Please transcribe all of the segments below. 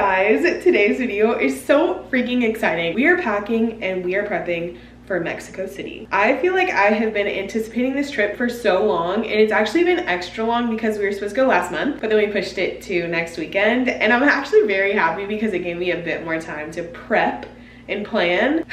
guys, today's video is so freaking exciting. We are packing and we are prepping for Mexico City. I feel like I have been anticipating this trip for so long, and it's actually been extra long because we were supposed to go last month, but then we pushed it to next weekend, and I'm actually very happy because it gave me a bit more time to prep and plan.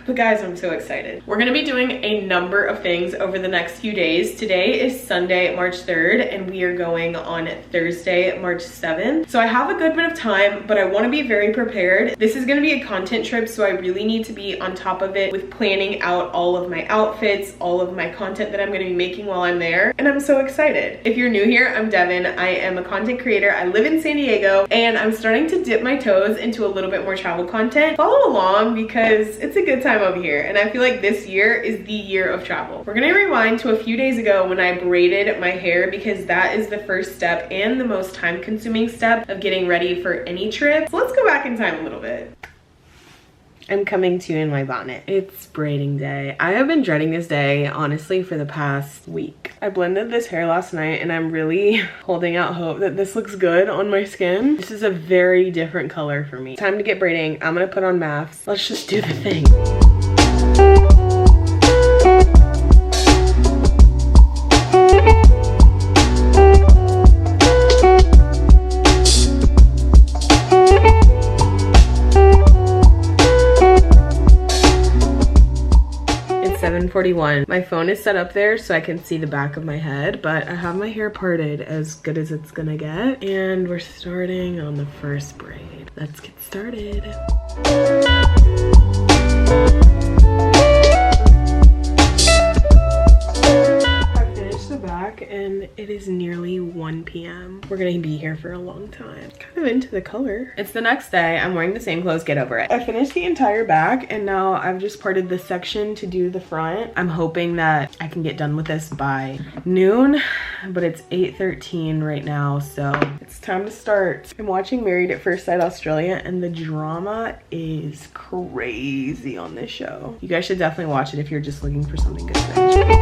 But guys, I'm so excited. We're gonna be doing a number of things over the next few days. Today is Sunday, March 3rd, and we are going on Thursday, March 7th. So I have a good bit of time, but I wanna be very prepared. This is gonna be a content trip, so I really need to be on top of it with planning out all of my outfits, all of my content that I'm gonna be making while I'm there, and I'm so excited. If you're new here, I'm Devon. I am a content creator. I live in San Diego, and I'm starting to dip my toes into a little bit more travel content. Follow along because it's a good time over here, and I feel like this year is the year of travel. We're gonna rewind to a few days ago when I braided my hair, because that is the first step and the most time-consuming step of getting ready for any trip. So let's go back in time a little bit. I'm coming to you in my bonnet. It's braiding day. I have been dreading this day, honestly, for the past week. I blended this hair last night, and I'm really holding out hope that this looks good on my skin. This is a very different color for me. Time to get braiding. I'm gonna put on masks. Let's just do the thing. It's 7:41. My phone is set up there so I can see the back of my head, but I have my hair parted as good as it's gonna get, and we're starting on the first braid. Let's get started. And it is nearly 1 p.m. We're gonna be here for a long time. Kind of into the color. It's the next day. I'm wearing the same clothes. Get over it. I finished the entire back, and now I've just parted this section to do the front. I'm hoping that I can get done with this by noon, but it's 8:13 right now, so it's time to start. I'm watching Married at First Sight Australia, and the drama is crazy on this show. You guys should definitely watch it if you're just looking for something good to binge.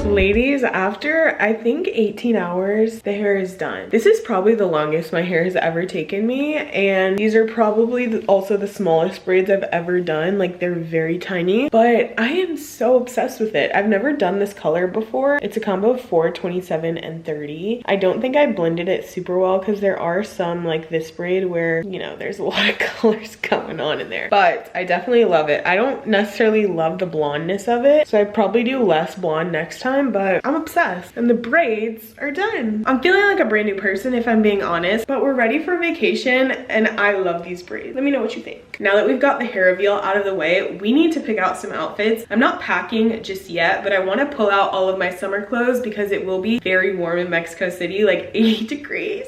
Ladies, after I think 18 hours, the hair is done. This is probably the longest my hair has ever taken me, and these are probably also the smallest braids I've ever done. Like, they're very tiny, but I am so obsessed with it. I've never done this color before. It's a combo of 4, 27, and 30. I don't think I blended it super well because there are some, like this braid, where, you know, there's a lot of colors going on in there, but I definitely love it. I don't necessarily love the blondness of it, so I probably do less blonde next time, but I'm obsessed, and the braids are done. I'm feeling like a brand new person, if I'm being honest, but we're ready for vacation, and I love these braids. Let me know what you think. Now that we've got the hair reveal out of the way, we need to pick out some outfits. I'm not packing just yet, but I want to pull out all of my summer clothes because it will be very warm in Mexico City, like 80 degrees.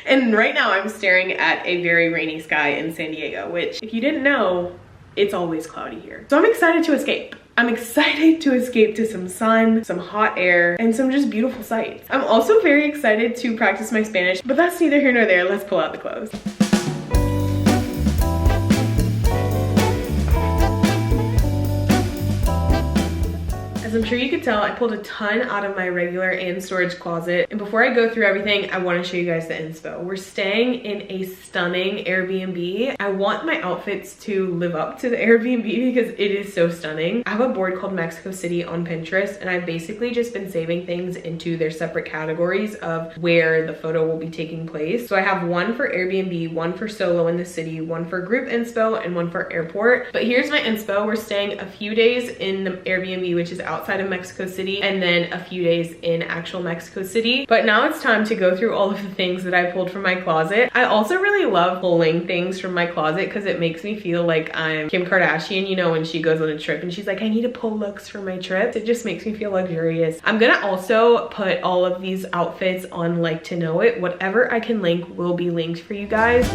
And right now I'm staring at a very rainy sky in San Diego, which, if you didn't know, it's always cloudy here. So I'm excited to escape. I'm excited to escape to some sun, some hot air, and some just beautiful sights. I'm also very excited to practice my Spanish, but that's neither here nor there. Let's pull out the clothes. As I'm sure you could tell, I pulled a ton out of my regular and storage closet. And before I go through everything, I want to show you guys the inspo. We're staying in a stunning Airbnb. I want my outfits to live up to the Airbnb because it is so stunning. I have a board called Mexico City on Pinterest, and I've basically just been saving things into their separate categories of where the photo will be taking place. So I have one for Airbnb, one for solo in the city, one for group inspo, and one for airport. But here's my inspo. We're staying a few days in the Airbnb, which is outside of Mexico City, and then a few days in actual Mexico City. But now it's time to go through all of the things that I pulled from my closet. I also really love pulling things from my closet because it makes me feel like I'm Kim Kardashian, you know, when she goes on a trip and she's like, I need to pull looks for my trip. It just makes me feel luxurious. I'm gonna also put all of these outfits on Like to Know It. Whatever I can link will be linked for you guys.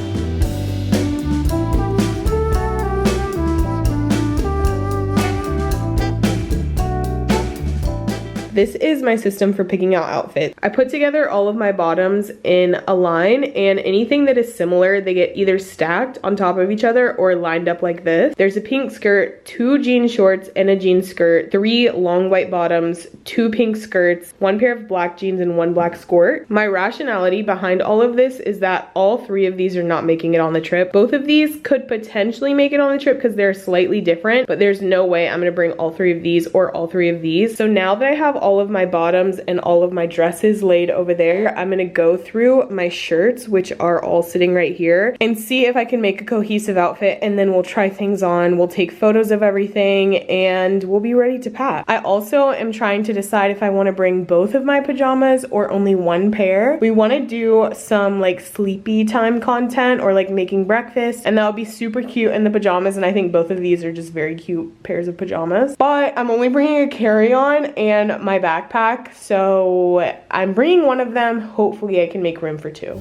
This is my system for picking out outfits. I put together all of my bottoms in a line, and anything that is similar, they get either stacked on top of each other or lined up like this. There's a pink skirt, 2 jean shorts and a jean skirt, 3 long white bottoms, 2 pink skirts, 1 pair of black jeans and 1 black skirt. My rationality behind all of this is that all 3 of these are not making it on the trip. Both of these could potentially make it on the trip because they're slightly different, but there's no way I'm gonna bring all 3 of these or all 3 of these. So now that I have all of my bottoms and all of my dresses laid over there, I'm gonna go through my shirts, which are all sitting right here, and see if I can make a cohesive outfit, and then we'll try things on, we'll take photos of everything, and we'll be ready to pack. I also am trying to decide if I want to bring both of my pajamas or only 1 pair. We want to do some like sleepy time content or like making breakfast, and that would be super cute in the pajamas, and I think both of these are just very cute pairs of pajamas. But I'm only bringing a carry-on and my backpack, so I'm bringing one of them. Hopefully I can make room for 2.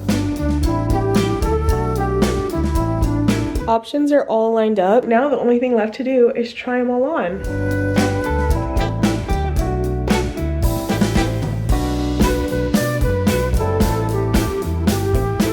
Options are all lined up. Now the only thing left to do is try them all on.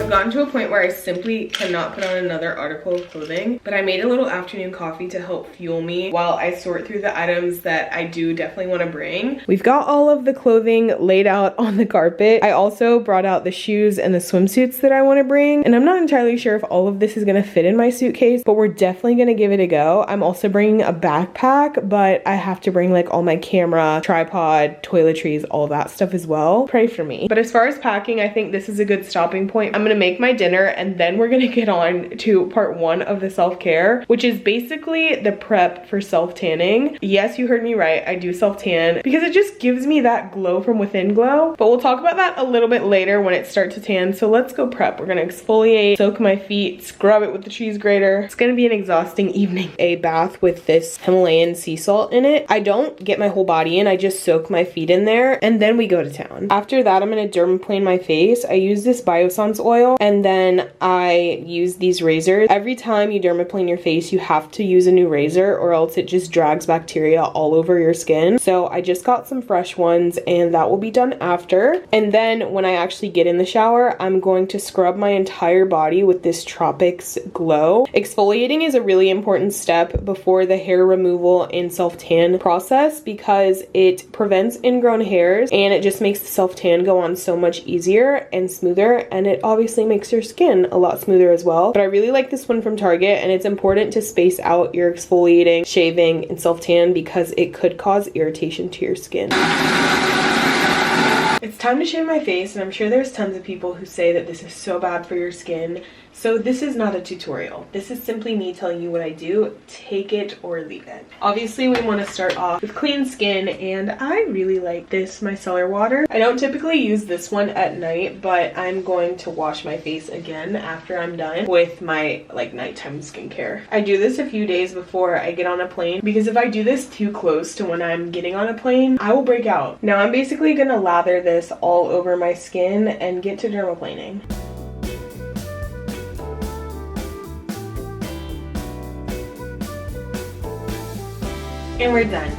Gotten to a point where I simply cannot put on another article of clothing, but I made a little afternoon coffee to help fuel me while I sort through the items that I do definitely want to bring. We've got all of the clothing laid out on the carpet. I also brought out the shoes and the swimsuits that I want to bring, and I'm not entirely sure if all of this is going to fit in my suitcase, but we're definitely going to give it a go. I'm also bringing a backpack, but I have to bring like all my camera, tripod, toiletries, all of that stuff as well. Pray for me. But as far as packing, I think this is a good stopping point. I'm gonna make my dinner, and then we're gonna get on to part 1 of the self-care, which is basically the prep for self-tanning. Yes, you heard me right, I do self-tan because it just gives me that glow from within glow, but we'll talk about that a little bit later when it starts to tan. So let's go prep. We're gonna exfoliate, soak my feet, scrub it with the cheese grater. It's gonna be an exhausting evening. A bath with this Himalayan sea salt in it. I don't get my whole body in, I just soak my feet in there, and then we go to town. After that, I'm gonna dermaplane my face. I use this Biossance oil, and then I use these razors. Every time you dermaplane your face, you have to use a new razor or else it just drags bacteria all over your skin. So I just got some fresh ones, and that will be done after. And then when I actually get in the shower, I'm going to scrub my entire body with this Tropics Glow. Exfoliating is a really important step before the hair removal and self-tan process because it prevents ingrown hairs, and it just makes the self-tan go on so much easier and smoother, and it obviously makes your skin a lot smoother as well. But I really like this one from Target, and it's important to space out your exfoliating, shaving, and self-tan because it could cause irritation to your skin. It's time to shave my face, and I'm sure there's tons of people who say that this is so bad for your skin. So this is not a tutorial. This is simply me telling you what I do. Take it or leave it. Obviously, we want to start off with clean skin, and I really like this micellar water. I don't typically use this one at night, but I'm going to wash my face again after I'm done with my like nighttime skincare. I do this a few days before I get on a plane because if I do this too close to when I'm getting on a plane, I will break out. Now I'm basically gonna lather this all over my skin and get to dermaplaning. And we're done.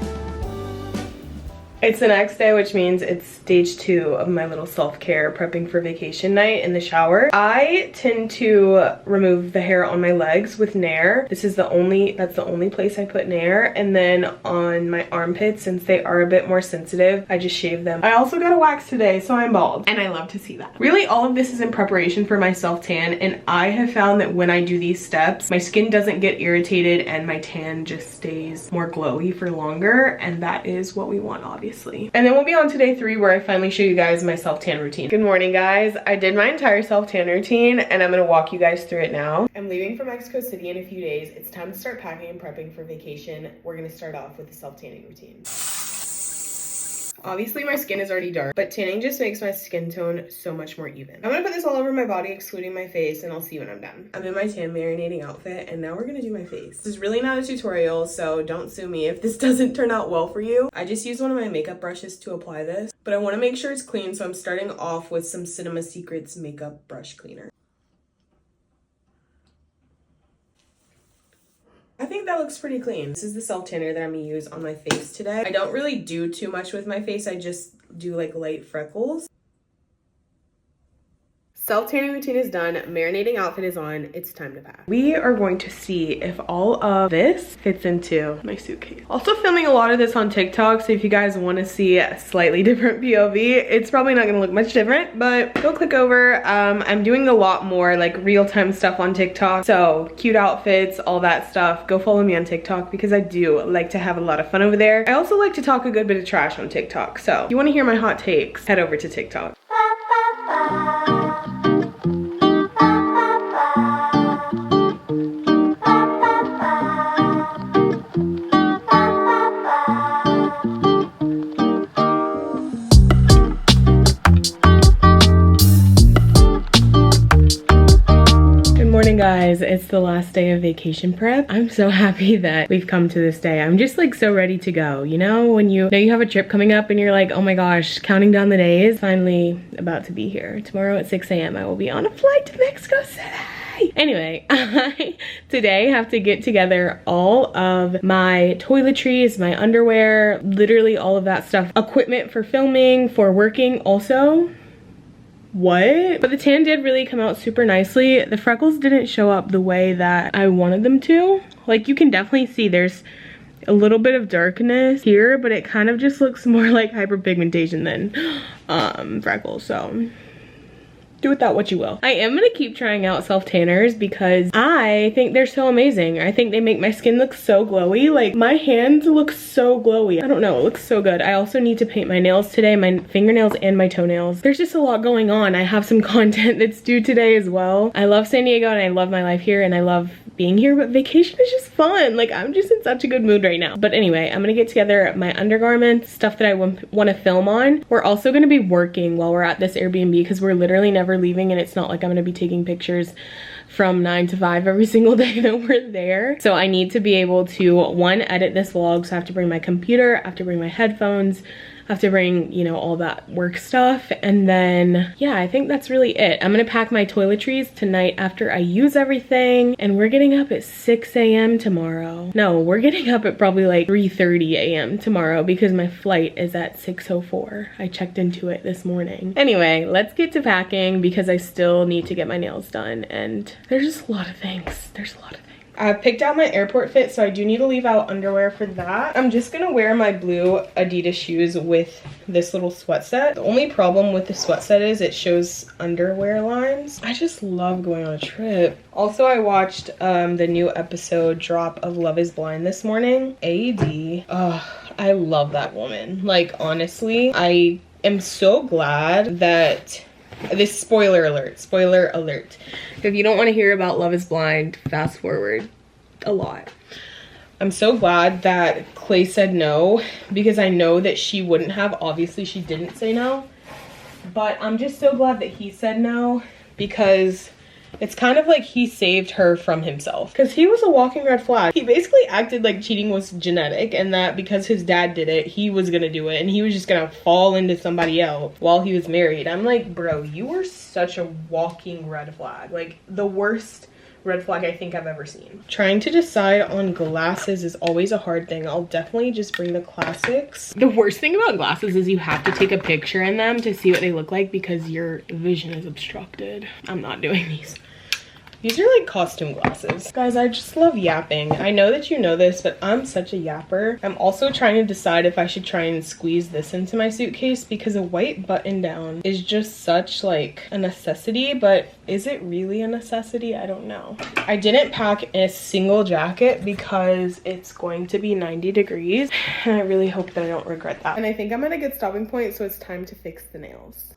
It's the next day, which means it's stage 2 of my little self-care prepping for vacation night in the shower. I tend to remove the hair on my legs with Nair. That's the only place I put Nair. And then on my armpits, since they are a bit more sensitive, I just shave them. I also got a wax today, so I'm bald. And I love to see that. Really, all of this is in preparation for my self-tan, and I have found that when I do these steps, my skin doesn't get irritated and my tan just stays more glowy for longer, and that is what we want, obviously. And then we'll be on to day 3 where I finally show you guys my self-tan routine. Good morning, guys. I did my entire self-tan routine, and I'm gonna walk you guys through it now. I'm leaving for Mexico City in a few days. It's time to start packing and prepping for vacation. We're gonna start off with the self-tanning routine. Obviously my skin is already dark, but tanning just makes my skin tone so much more even. I'm gonna put this all over my body, excluding my face, and I'll see you when I'm done. I'm in my tan marinating outfit, and now we're gonna do my face. This is really not a tutorial, so don't sue me if this doesn't turn out well for you. I just used one of my makeup brushes to apply this, but I wanna make sure it's clean, so I'm starting off with some Cinema Secrets makeup brush cleaner. I think that looks pretty clean. This is the self tanner that I'm gonna use on my face today. I don't really do too much with my face. I just do like light freckles. Self-tanning routine is done, marinating outfit is on, it's time to pack. We are going to see if all of this fits into my suitcase. Also filming a lot of this on TikTok, so if you guys want to see a slightly different POV, it's probably not gonna look much different, but go click over. I'm doing a lot more like real-time stuff on TikTok, so cute outfits, all that stuff. Go follow me on TikTok because I do like to have a lot of fun over there. I also like to talk a good bit of trash on TikTok, so if you want to hear my hot takes, head over to TikTok. Guys, it's the last day of vacation prep. I'm so happy that we've come to this day. I'm just like so ready to go. You know, when you know you have a trip coming up and you're like, oh my gosh, counting down the days, finally about to be here. Tomorrow at 6 a.m. I will be on a flight to Mexico City. Anyway, I today have to get together all of my toiletries, my underwear, literally all of that stuff, equipment for filming, for working also. What? But the tan did really come out super nicely. The freckles didn't show up the way that I wanted them to. Like, you can definitely see there's a little bit of darkness here, but it kind of just looks more like hyperpigmentation than freckles, so do with that what you will. I am gonna keep trying out self tanners because I think they're so amazing. I think they make my skin look so glowy. Like, my hands look so glowy. I don't know, it looks so good. I also need to paint my nails today, my fingernails and my toenails. There's just a lot going on. I have some content that's due today as well. I love San Diego and I love my life here and I love being here, but vacation is just fun. Like, I'm just in such a good mood right now. But anyway, I'm gonna get together my undergarments, stuff that I want to film on. We're also gonna be working while we're at this Airbnb because we're literally never leaving, and it's not like I'm gonna be taking pictures from 9 to 5 every single day that we're there. So I need to be able to, one, edit this vlog, so I have to bring my computer, I have to bring my headphones, I have to bring, you know, all that work stuff. And then, yeah, I think that's really it. I'm gonna pack my toiletries tonight after I use everything. And we're getting up at 6 a.m. tomorrow. No, we're getting up at probably like 3:30 a.m. tomorrow because my flight is at 6:04. I checked into it this morning. Anyway, let's get to packing because I still need to get my nails done. And there's just a lot of things. There's a lot of things. I picked out my airport fit, so I do need to leave out underwear for that. I'm just gonna wear my blue Adidas shoes with this little sweat set. The only problem with the sweat set is it shows underwear lines. I just love going on a trip. Also, I watched the new episode drop of Love is Blind this morning. AD, I love that woman. Like, honestly, I am so glad that this spoiler alert. If you don't want to hear about Love is Blind, fast forward a lot. I'm so glad that Clay said no because I know that she wouldn't have. Obviously, she didn't say no, but I'm just so glad that he said no because it's kind of like he saved her from himself because he was a walking red flag. He basically acted like cheating was genetic and that because his dad did it, he was gonna do it and he was just gonna fall into somebody else while he was married. I'm like, bro, you were such a walking red flag. Like, the worst red flag I think I've ever seen. Trying to decide on glasses is always a hard thing. I'll definitely just bring the classics. The worst thing about glasses is you have to take a picture in them to see what they look like because your vision is obstructed. I'm not doing these. These are like costume glasses. Guys, I just love yapping. I know that you know this, but I'm such a yapper. I'm also trying to decide if I should try and squeeze this into my suitcase because a white button down is just such like a necessity, but is it really a necessity? I don't know. I didn't pack a single jacket because it's going to be 90 degrees and I really hope that I don't regret that. And I think I'm at a good stopping point, so it's time to fix the nails.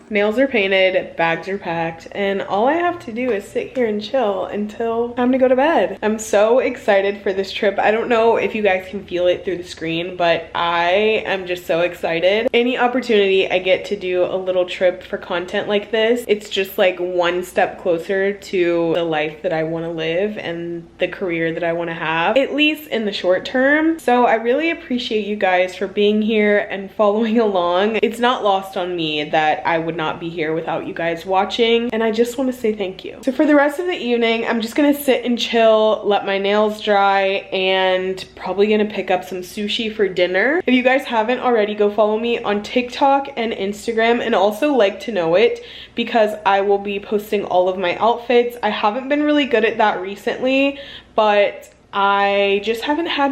Nails are painted, bags are packed, and all I have to do is sit here and chill until time to go to bed. I'm so excited for this trip. I don't know if you guys can feel it through the screen, but I am just so excited. Any opportunity I get to do a little trip for content like this, it's just like one step closer to the life that I want to live and the career that I want to have, at least in the short term. So I really appreciate you guys for being here and following along. It's not lost on me that I would not be here without you guys watching, and I just want to say thank you. So for the rest of the evening, I'm just gonna sit and chill, let my nails dry, and probably gonna pick up some sushi for dinner. If you guys haven't already, go follow me on TikTok and Instagram, and also like to know it, because I will be posting all of my outfits. I haven't been really good at that recently, but I just haven't had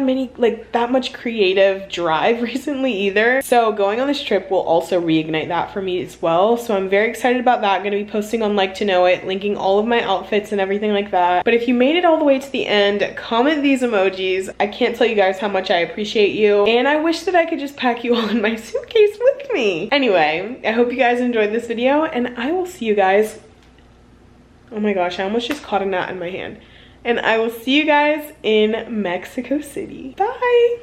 that much creative drive recently either. So going on this trip will also reignite that for me as well. So I'm very excited about that. I'm gonna be posting on Like to Know It, linking all of my outfits and everything like that. But if you made it all the way to the end, comment these emojis. I can't tell you guys how much I appreciate you. And I wish that I could just pack you all in my suitcase with me. Anyway, I hope you guys enjoyed this video, and I will see you guys. Oh my gosh, I almost just caught a gnat in my hand. And I will see you guys in Mexico City. Bye.